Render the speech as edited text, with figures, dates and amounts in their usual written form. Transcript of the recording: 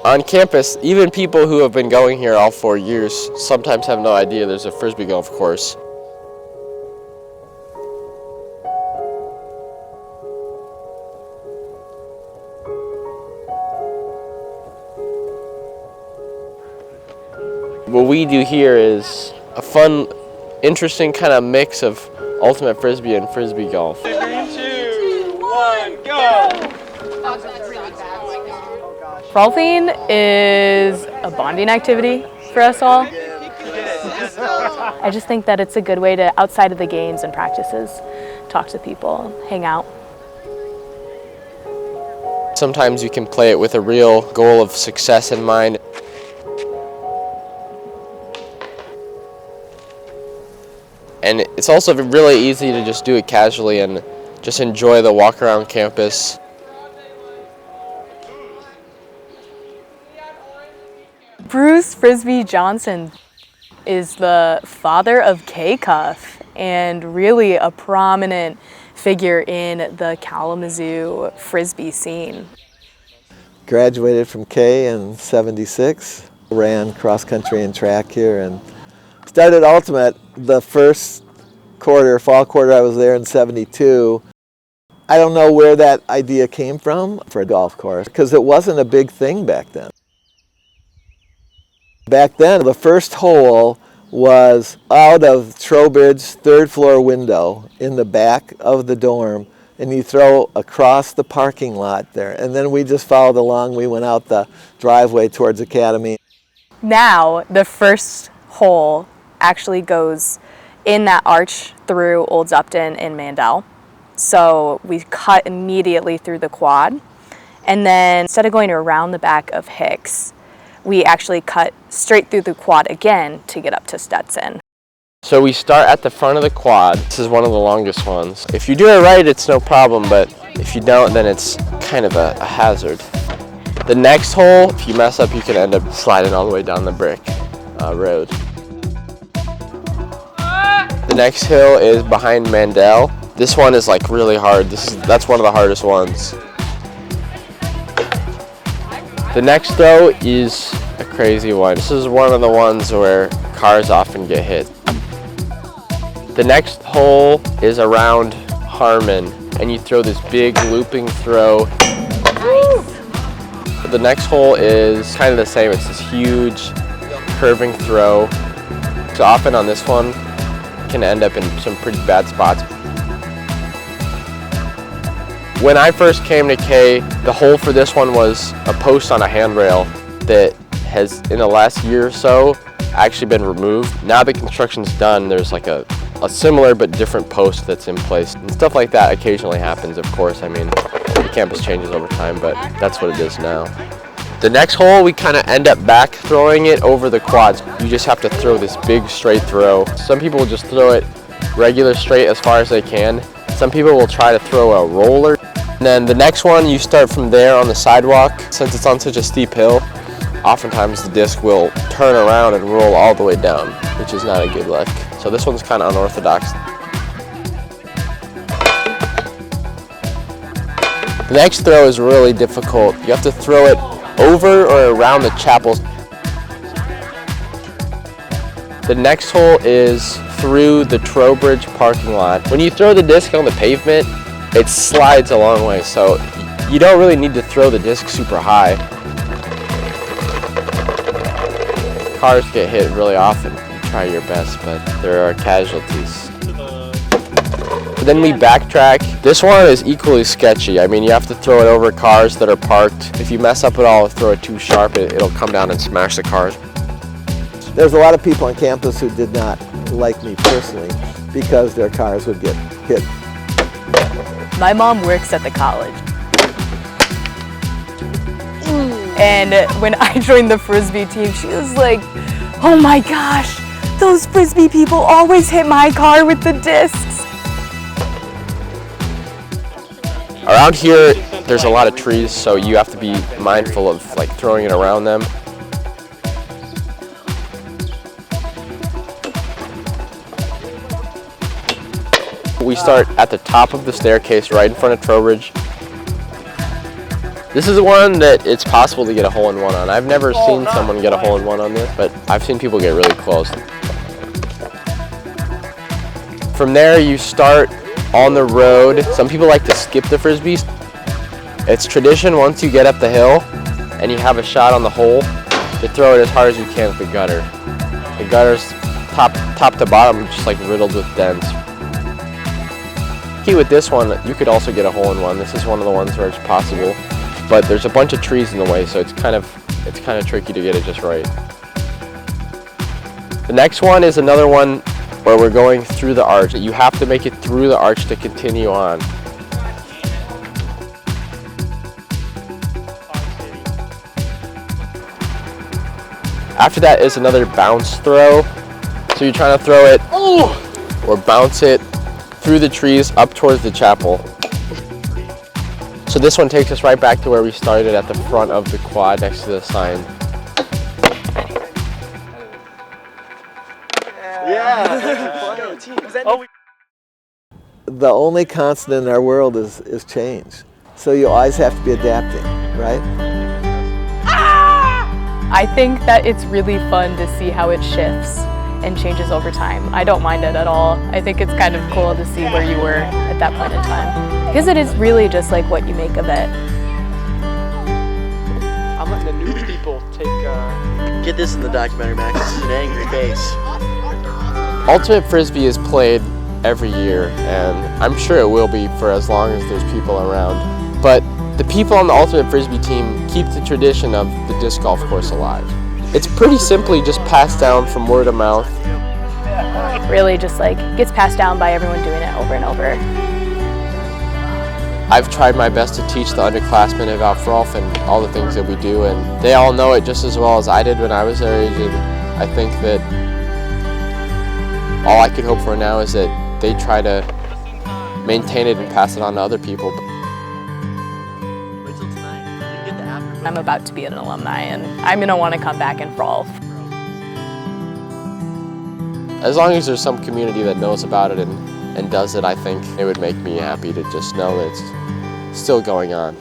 On campus, even people who have been going here all 4 years sometimes have no idea there's a Frisbee golf course. What we do here is a fun, interesting kind of mix of ultimate Frisbee and Frisbee golf. 3, 2, 1, go! Golfing is a bonding activity for us all. I just think that it's a good way to, outside of the games and practices, talk to people, hang out. Sometimes you can play it with a real goal of success in mind. And it's also really easy to just do it casually and just enjoy the walk around campus. Bruce Frisbee Johnson is the father of K-Cuff and really a prominent figure in the Kalamazoo Frisbee scene. Graduated from K in '76, ran cross country and track here, and started Ultimate the first quarter, fall quarter I was there in '72. I don't know where that idea came from for a golf course, because it wasn't a big thing back then. Back then, the first hole was out of Trowbridge's third floor window in the back of the dorm, and you throw across the parking lot there. And then we just followed along. We went out the driveway towards Academy. Now, the first hole actually goes in that arch through Olds Upton and Mandel. So we cut immediately through the quad. And then instead of going around the back of Hicks, we actually cut straight through the quad again to get up to Stetson. So we start at the front of the quad. This is one of the longest ones. If you do it right, it's no problem, but if you don't, then it's kind of a hazard. The next hole, if you mess up, you can end up sliding all the way down the brick road. The next hill is behind Mandel. This one is like really hard. That's one of the hardest ones. The next throw is a crazy one. This is one of the ones where cars often get hit. The next hole is around Harmon, and you throw this big looping throw. The next hole is kind of the same. It's this huge curving throw. So often on this one, can end up in some pretty bad spots. When I first came to K, the hole for this one was a post on a handrail that has, in the last year or so, actually been removed. Now the construction's done, there's like a similar but different post that's in place. And stuff like that occasionally happens, of course. I mean, the campus changes over time, but that's what it is now. The next hole, we kind of end up back throwing it over the quads. You just have to throw this big straight throw. Some people will just throw it regular straight as far as they can. Some people will try to throw a roller. And then the next one, you start from there on the sidewalk. Since it's on such a steep hill, oftentimes the disc will turn around and roll all the way down, which is not a good look. So this one's kind of unorthodox. The next throw is really difficult. You have to throw it over or around the chapels. The next hole is through the Trowbridge parking lot. When you throw the disc on the pavement, it slides a long way, so you don't really need to throw the disc super high. Cars get hit really often. You try your best, but there are casualties. Then we backtrack. This one is equally sketchy. I mean, you have to throw it over cars that are parked. If you mess up at all, throw it too sharp, it'll come down and smash the cars. There's a lot of people on campus who did not like me personally because their cars would get hit. My mom works at the college. And when I joined the Frisbee team, she was like, oh my gosh, those Frisbee people always hit my car with the discs. Around here, there's a lot of trees, so you have to be mindful of like throwing it around them. We start at the top of the staircase right in front of Trowbridge. This is the one that it's possible to get a hole-in-one on. I've never seen someone get a hole-in-one on this, but I've seen people get really close. From there, you start on the road. Some people like to skip the Frisbees. It's tradition once you get up the hill and you have a shot on the hole to throw it as hard as you can at the gutter. The gutter's top to bottom, just like riddled with dents. Key with this one, you could also get a hole-in-one. This is one of the ones where it's possible. But there's a bunch of trees in the way, so it's kind of tricky to get it just right. The next one is another one where we're going through the arch. You have to make it through the arch to continue on. After that is another bounce throw. So you're trying to throw it or bounce it through the trees up towards the chapel. So this one takes us right back to where we started at the front of the quad next to the sign. The only constant in our world is change. So you always have to be adapting, right? I think that it's really fun to see how it shifts and changes over time. I don't mind it at all. I think it's kind of cool to see where you were at that point in time. Because it is really just like what you make of it. I'm letting the new people take... Get this in the documentary, Max. This is an angry face. Ultimate Frisbee is played every year, and I'm sure it will be for as long as there's people around. But the people on the Ultimate Frisbee team keep the tradition of the disc golf course alive. It's pretty simply just passed down from word of mouth. Really just like gets passed down by everyone doing it over and over. I've tried my best to teach the underclassmen about frolf and all the things that we do, and they all know it just as well as I did when I was their age, and I think that all I could hope for now is that they try to maintain it and pass it on to other people. Wait till tonight. You get the after. I'm about to be an alumni and I'm gonna want to come back and frolf. As long as there's some community that knows about it and does it, I think it would make me happy to just know that it's still going on.